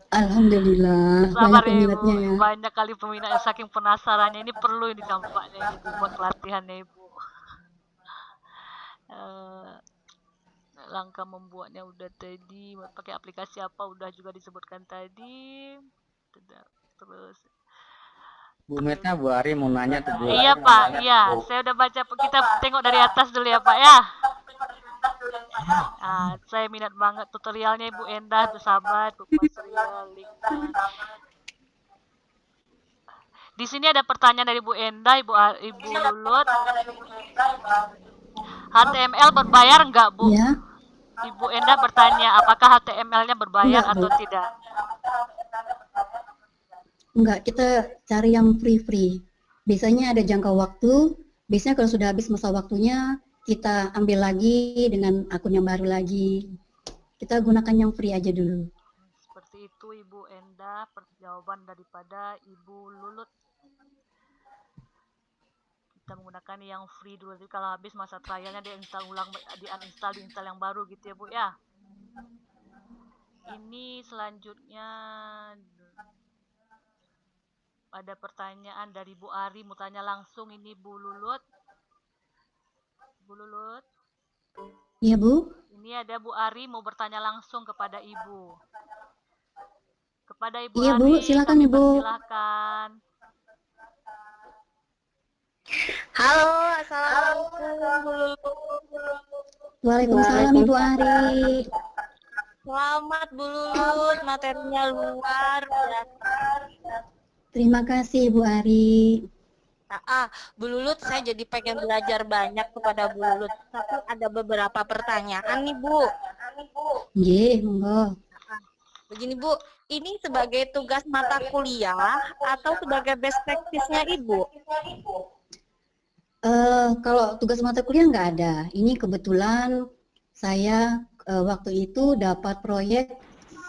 Alhamdulillah, Sabar banyak peminatnya Ibu, ya. banyak kali peminatnya, saking penasarannya. Ini perlu ini tampaknya ini buat pelatihannya Ibu. Langkah membuatnya udah tadi, pakai aplikasi apa udah juga disebutkan tadi. Terus Bu Meta, Bu Ari mau nanya tuh Bu. Iya Pak, iya. Saya udah baca. Kita tengok dari atas dulu ya Pak ya. Saya minat banget tutorialnya Ibu Endah, tuh sahabat, Bu Masria, linknya. Di sini ada pertanyaan dari Bu Endah, Ibu Lulut. HTML berbayar enggak Bu? Ya. Ibu Endah bertanya, apakah HTML-nya berbayar Enggak, atau Bu. tidak? Enggak, kita cari yang free-free. Biasanya ada jangka waktu, biasanya kalau sudah habis masa waktunya, kita ambil lagi dengan akun yang baru lagi. Kita gunakan yang free aja dulu. Seperti itu Ibu Endah, jawaban daripada Ibu Lulut. Kita menggunakan yang free dulu, jadi kalau habis masa trialnya diinstal yang baru gitu ya Bu ya. Ini selanjutnya ada pertanyaan dari Bu Ari, mau tanya langsung ini Bu Lulut. Bu Lulut. Iya Bu. Ini ada Bu Ari mau bertanya langsung kepada Ibu. Kepada Ibu iya, Ari, Bu, silakan Ibu. Silakan. Halo, assalamualaikum Bu Lulut. Waalaikumsalam Ibu Ari. Selamat Bu Lulut, materinya luar biasa. Terima kasih Bu Ari. Bu Lulut, saya jadi pengen belajar banyak kepada Bu Lulut. Tapi ada beberapa pertanyaan nih Bu. Nggih, monggo. Begini Bu, ini sebagai tugas mata kuliah atau sebagai best practice-nya Ibu? Kalau tugas mata kuliah nggak ada. Ini kebetulan saya waktu itu dapat proyek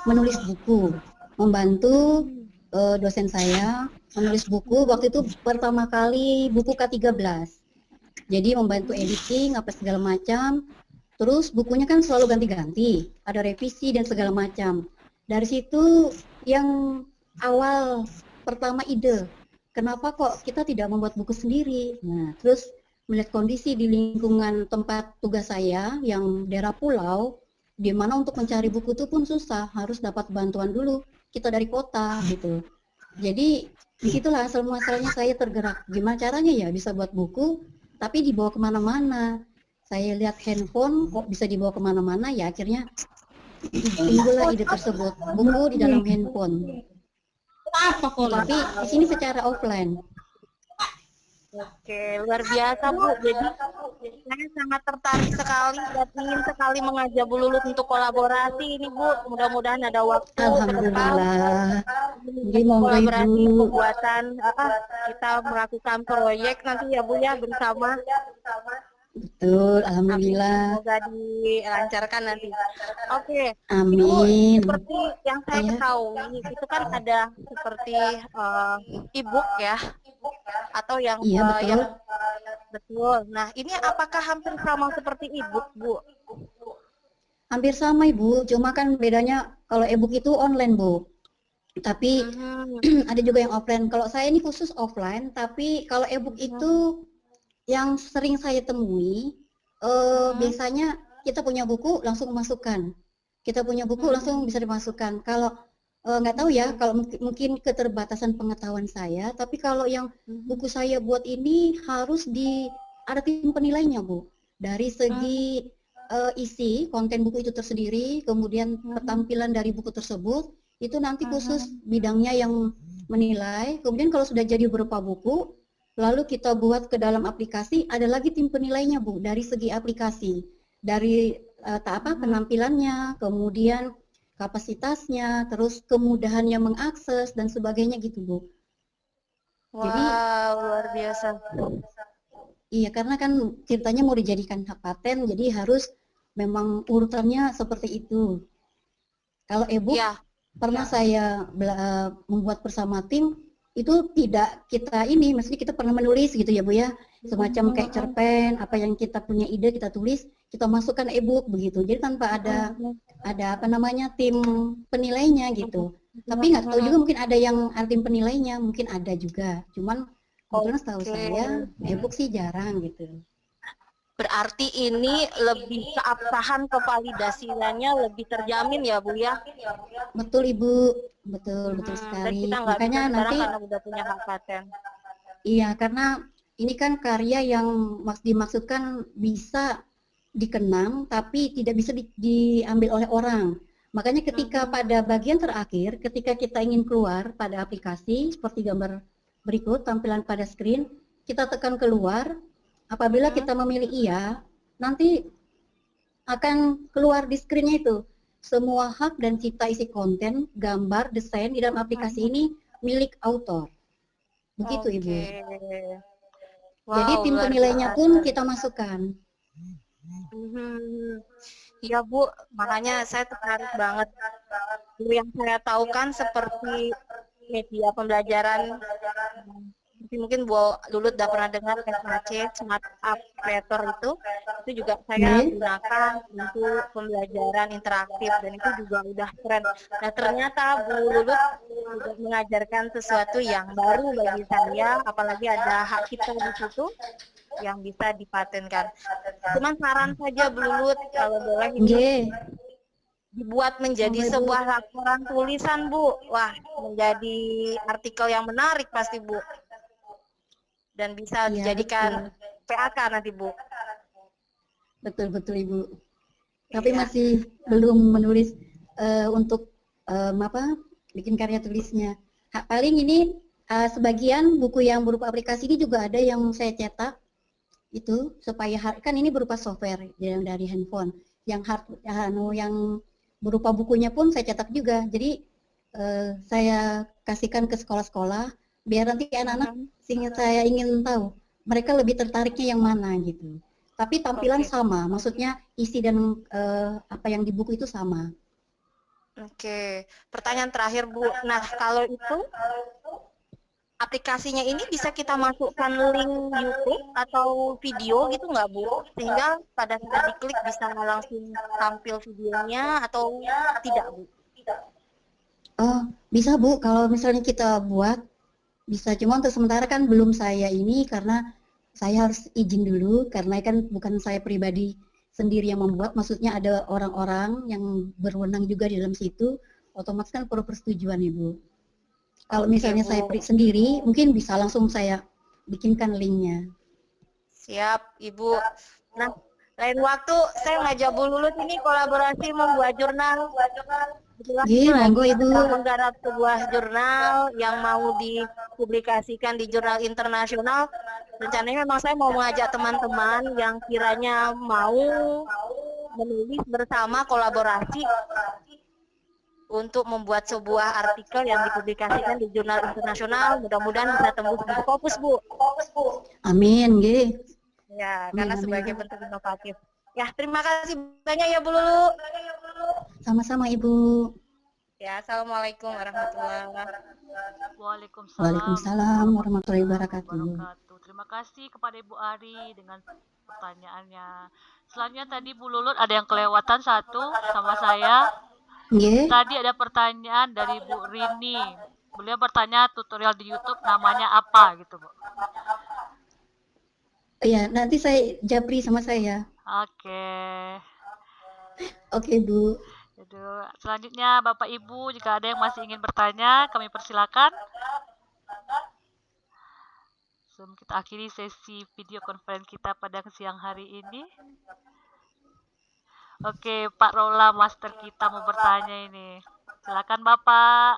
menulis buku, membantu dosen saya menulis buku. Waktu itu pertama kali buku K13. Jadi membantu editing apa segala macam. Terus bukunya kan selalu ganti-ganti, ada revisi dan segala macam. Dari situ yang awal pertama ide, kenapa kok kita tidak membuat buku sendiri? Nah, terus melihat kondisi di lingkungan tempat tugas saya yang daerah pulau, di mana untuk mencari buku itu pun susah, harus dapat bantuan dulu, kita dari kota gitu. Jadi disitulah asal muasalnya saya tergerak, gimana caranya ya bisa buat buku, tapi dibawa kemana-mana. Saya lihat handphone kok bisa dibawa kemana-mana, ya akhirnya timbullah ide tersebut, buku di dalam handphone. Tapi di sini secara offline. Oke, luar biasa Bu. Jadi saya sangat tertarik sekali dan ingin sekali mengajak Bu Lulut untuk kolaborasi ini Bu. Mudah-mudahan ada waktu ke depan Alhamdulillah. Jadi monggo kolaborasi Ibu. pembuatan kita melakukan proyek nanti ya Bu ya bersama. Betul, alhamdulillah. Semoga dilancarkan nanti. Oke. Amin. Seperti yang saya ketahui itu kan ada seperti e-book ya atau yang Iya, betul. yang betul. Nah, ini apakah hampir sama seperti e-book, Bu? Hampir sama Ibu, cuma kan bedanya kalau e-book itu online Bu. Tapi ada juga yang offline. Kalau saya ini khusus offline, tapi kalau e-book itu yang sering saya temui, biasanya kita punya buku langsung masukkan. Kita punya buku langsung bisa dimasukkan. Kalau nggak tahu ya, kalau mungkin keterbatasan pengetahuan saya, tapi kalau yang buku saya buat ini harus ada tim penilainya Bu. Dari segi isi, konten buku itu tersendiri, kemudian ketampilan dari buku tersebut, itu nanti khusus bidangnya yang menilai. Kemudian kalau sudah jadi berupa buku, lalu kita buat ke dalam aplikasi, ada lagi tim penilainya Bu, dari segi aplikasi, dari penampilannya, kemudian kapasitasnya, terus kemudahannya mengakses dan sebagainya gitu Bu. Wow, Jadi luar biasa. Iya, karena kan ceritanya mau dijadikan hak paten, jadi harus memang urutannya seperti itu. Kalau e-book pernah saya membuat bersama tim, itu tidak kita ini, maksudnya kita pernah menulis gitu ya Bu ya, semacam kayak cerpen, apa yang kita punya ide kita tulis, kita masukkan e-book begitu. Jadi tanpa ada tim penilainya gitu. Tapi nggak tahu juga, mungkin ada yang tim penilainya, mungkin ada juga. Cuman kebetulan setahu saya e-book sih jarang gitu. Berarti ini lebih keabsahan kevalidasiannya lebih terjamin ya Bu ya? Betul Ibu, betul sekali. Makanya nanti karena udah punya hak paten. Iya, karena ini kan karya yang dimaksudkan bisa dikenang tapi tidak bisa diambil oleh orang. Makanya ketika pada bagian terakhir, ketika kita ingin keluar pada aplikasi seperti gambar berikut tampilan pada screen, kita tekan keluar. Apabila kita memilih iya, nanti akan keluar di screen-nya itu semua hak dan cipta isi konten, gambar, desain di dalam aplikasi ini milik autor. Begitu Ibu. Wow, jadi tim penilainya pun kita masukkan. Iya Bu, makanya saya tertarik banget. Yang saya tahu kan seperti media pembelajaran, mungkin Bu Lulut udah pernah dengar SMC, Smart App Creator itu juga saya gunakan untuk pembelajaran interaktif dan itu juga udah keren. Nah ternyata Bu Lulut juga mengajarkan sesuatu yang baru bagi saya, apalagi ada hak cipta di situ yang bisa dipatenkan. Cuman saran saja Bu Lulut, kalau boleh ini dibuat menjadi sebuah laporan tulisan Bu. Wah, menjadi artikel yang menarik pasti Bu. Dan bisa dijadikan PAK nanti Bu. Betul Ibu. Tapi masih belum menulis untuk bikin karya tulisnya. Paling ini Sebagian buku yang berupa aplikasi ini juga ada yang saya cetak itu supaya kan ini berupa software yang dari handphone. Yang berupa bukunya pun saya cetak juga. Jadi saya kasihkan ke sekolah-sekolah biar nanti anak-anak saya ingin tahu mereka lebih tertariknya yang mana gitu. Tapi tampilan sama, maksudnya isi dan apa yang di buku itu sama. Oke, pertanyaan terakhir Bu. Nah, kalau itu aplikasinya ini bisa kita masukkan link YouTube atau video gitu nggak Bu? Sehingga pada saat diklik bisa langsung tampil videonya atau tidak Bu? Oh, bisa Bu, kalau misalnya kita buat, bisa. Cuma untuk sementara kan belum saya ini karena saya harus izin dulu, karena kan bukan saya pribadi sendiri yang membuat, maksudnya ada orang-orang yang berwenang juga di dalam situ, otomatis kan perlu persetujuan Ibu. Kalau misalnya saya sendiri, mungkin bisa langsung saya bikinkan linknya. Siap, Ibu. Nah, lain waktu saya ngajak Bu Lulut ini kolaborasi membuat jurnal. Iya, monggo Ibu. Kita menggarap sebuah jurnal yang mau dipublikasikan di jurnal internasional. Rencananya memang saya mau mengajak teman-teman yang kiranya mau menulis bersama kolaborasi untuk membuat sebuah artikel yang dipublikasikan di jurnal internasional. Mudah-mudahan bisa tembus di Scopus, Bu. Amin, nggih. Ya, karena sebagai bentuk inovatif. Ya, terima kasih banyak ya Bu Lulu. Sama-sama Ibu. Ya, Assalamualaikum warahmatullahi wabarakatuh. Waalaikumsalam warahmatullahi wabarakatuh. Terima kasih kepada Ibu Ari dengan pertanyaannya. Selanjutnya tadi Bu Lulut ada yang kelewatan satu sama saya. Nggih. Tadi ada pertanyaan dari Bu Rini. Beliau bertanya tutorial di YouTube namanya apa gitu, Bu. Iya, nanti saya japri sama saya. Oke, Bu. Selanjutnya Bapak Ibu, jika ada yang masih ingin bertanya, kami persilakan. Sebelum kita akhiri sesi video conference kita pada siang hari ini. Oke, Pak Rola Master kita mau bertanya ini. Silakan Bapak.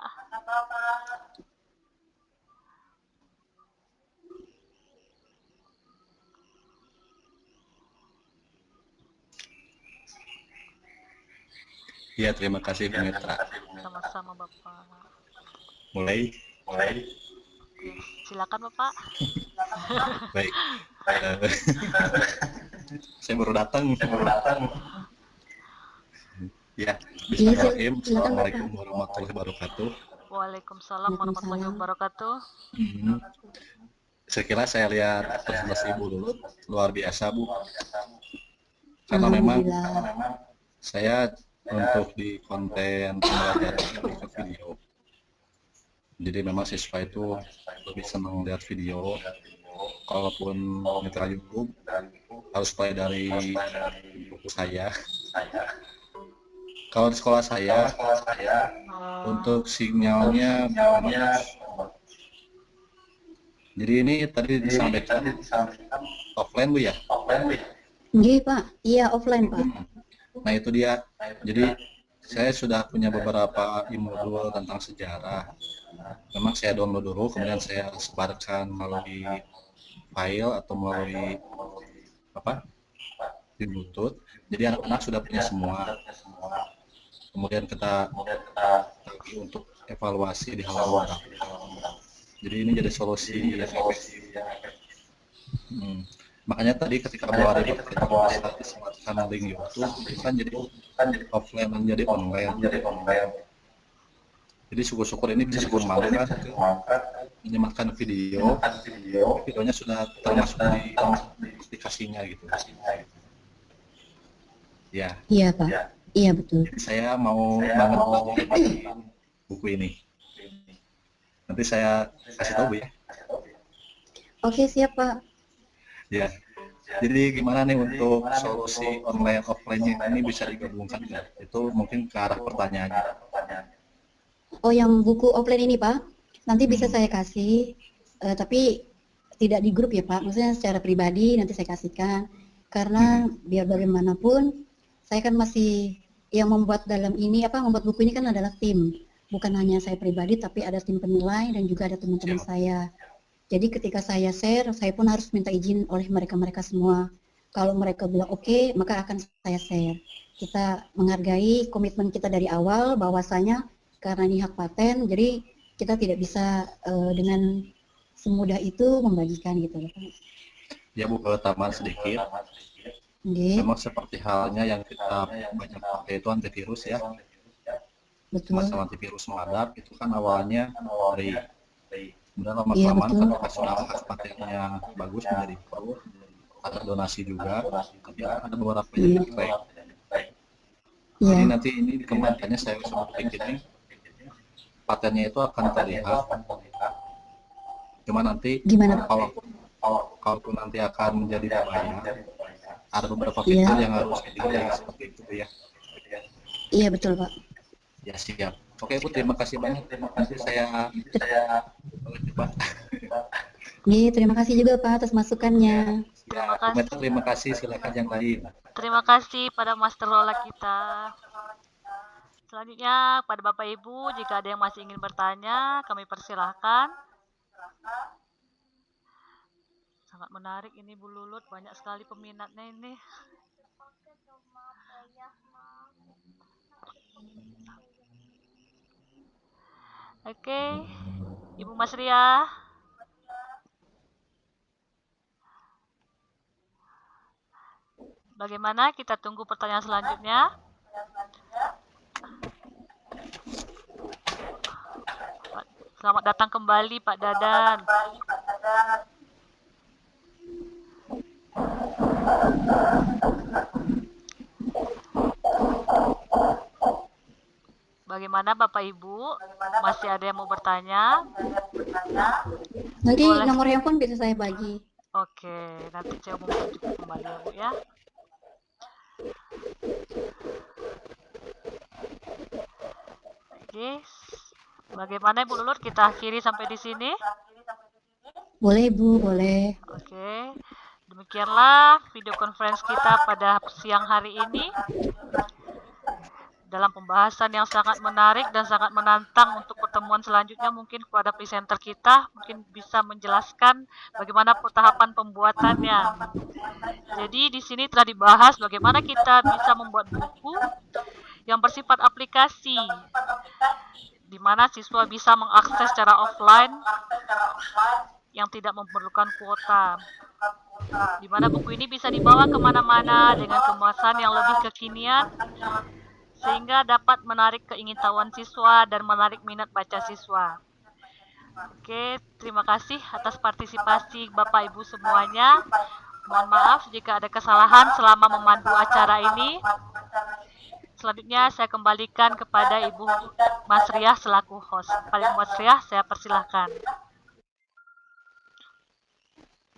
Iya, terima kasih Bu Mitra. Sama-sama Bapak. Mulai. Silakan Bapak. Baik. Saya baru datang. Ya, bismillahirrahmanirrahim. Assalamualaikum warahmatullahi wabarakatuh. Waalaikumsalam warahmatullahi wabarakatuh. Sekilas saya lihat presentasi Ibu Lulut luar biasa Bu. Karena memang saya untuk di konten pembelajaran lebih ke video. Jadi memang siswa itu lebih senang lihat video. Kalaupun mitra YouTube harus mulai dari buku saya. Kalau di sekolah saya untuk sinyalnya jadi ini tadi disampaikan offline Bu ya? Nggih Pak, iya offline Pak. Nah itu dia, jadi saya sudah punya beberapa e-modul tentang sejarah. Memang saya download dulu, kemudian saya sebarkan melalui file atau melalui di Bluetooth. Jadi anak-anak sudah punya semua. Kemudian kita lagi untuk evaluasi di halaman belakang. Jadi ini jadi solusi yang efektif. Makanya tadi ketika Bu Ari bisa disematkan link YouTube, itu kan jadi offline menjadi online. Jadi syukur-syukur ini bisa dikembangkan ke menyematkan video. Videonya sudah termasuk di aplikasinya gitu. Ya. Iya Pak. Iya betul. Saya mau banget belajar buku ini. Nanti saya kasih tahu Bu ya. Oke siap Pak. Ya. Jadi gimana nih untuk solusi online offline-nya ini bisa digabungkan nggak? Itu mungkin ke arah pertanyaannya. Oh yang buku offline ini Pak, nanti bisa saya kasih, tapi tidak di grup ya Pak. Maksudnya secara pribadi nanti saya kasihkan. Karena biar bagaimanapun saya kan masih yang membuat dalam ini membuat buku ini kan adalah tim. bukan hanya saya pribadi, tapi ada tim penilai dan juga ada teman-teman saya. Jadi ketika saya share, saya pun harus minta izin oleh mereka-mereka semua. Kalau mereka bilang oke, maka akan saya share. Kita menghargai komitmen kita dari awal, bahwasanya karena ini hak paten, jadi kita tidak bisa dengan semudah itu membagikan gitu. Ya Bu, ke tambahan sedikit. Memang seperti halnya yang kita banyak pakai itu antivirus ya. Betul. Masalah antivirus menghadap itu kan awalnya dari kemudian Iya, lama-kelamaan betul. ketika sudah hak patennya bagus menjadi pro, ada donasi juga, tapi ada beberapa yang diklaim. Jadi Iya. nanti ini kemungkinannya saya sebut ini patennya itu akan terlihat. Cuma nanti Gimana? kalau nanti akan menjadi berbayar, ada beberapa fitur yang harus dipilih seperti itu ya. Iya, betul Pak. Ya siap. Oke Bu, terima kasih banyak. Terima kasih saya coba. Terima kasih juga Pak atas masukannya. Terima kasih. Silakan yang lain. Terima kasih pada Master Lola kita. Selanjutnya pada Bapak Ibu, jika ada yang masih ingin bertanya, kami persilahkan. Sangat menarik ini Bu Lulut, banyak sekali peminatnya ini. Oke, Ibu Mas Ria. Bagaimana? Kita tunggu pertanyaan selanjutnya. Selamat datang kembali Pak Dadan. Bagaimana Bapak Ibu? Masih ada yang mau bertanya? Nanti Boleh. nomor handphone bisa saya bagi. Oke, nanti saya umumkan juga kembali ya Bu ya. Oke, bagaimana Bu Lulut? Kita akhiri sampai di sini? Boleh Bu, boleh. Oke, demikianlah video conference kita pada siang hari ini. Dalam pembahasan yang sangat menarik dan sangat menantang untuk pertemuan selanjutnya, mungkin kepada presenter kita mungkin bisa menjelaskan bagaimana tahapan pembuatannya. Jadi di sini telah dibahas bagaimana kita bisa membuat buku yang bersifat aplikasi, di mana siswa bisa mengakses secara offline yang tidak memerlukan kuota. Di mana buku ini bisa dibawa kemana-mana dengan kemasan yang lebih kekinian, sehingga dapat menarik keingintahuan siswa dan menarik minat baca siswa. Oke, terima kasih atas partisipasi Bapak Ibu semuanya. Mohon maaf jika ada kesalahan selama memandu acara ini. Selanjutnya saya kembalikan kepada Ibu Mas Riah selaku host. Pak Ibu Mas Riah, saya persilahkan.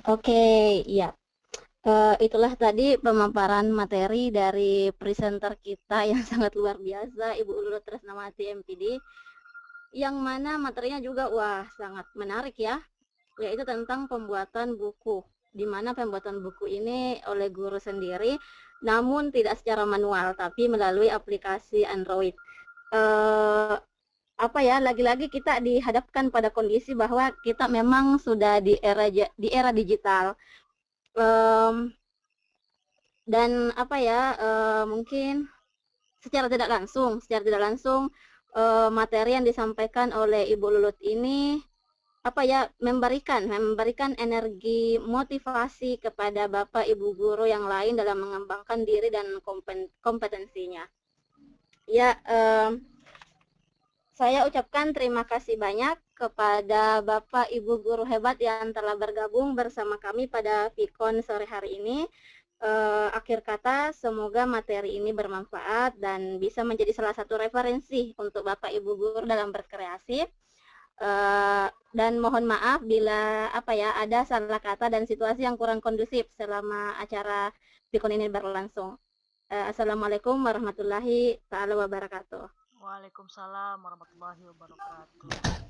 Oke, iya. Itulah tadi pemaparan materi dari presenter kita yang sangat luar biasa, Ibu Lulut Tresnawati MPD, yang mana materinya juga sangat menarik ya, yaitu tentang pembuatan buku, di mana pembuatan buku ini oleh guru sendiri, namun tidak secara manual, tapi melalui aplikasi Android. Lagi-lagi kita dihadapkan pada kondisi bahwa kita memang sudah di era digital. Mungkin secara tidak langsung materi yang disampaikan oleh Ibu Lulut ini memberikan energi motivasi kepada Bapak Ibu guru yang lain dalam mengembangkan diri dan kompetensinya. Ya, saya ucapkan terima kasih banyak kepada Bapak Ibu guru hebat yang telah bergabung bersama kami pada Pikon sore hari ini. Akhir kata, semoga materi ini bermanfaat dan bisa menjadi salah satu referensi untuk Bapak Ibu guru dalam berkreasi. Dan mohon maaf bila ada salah kata dan situasi yang kurang kondusif selama acara Pikon ini berlangsung. Assalamualaikum warahmatullahi taala wabarakatuh. Waalaikumsalam warahmatullahi wabarakatuh.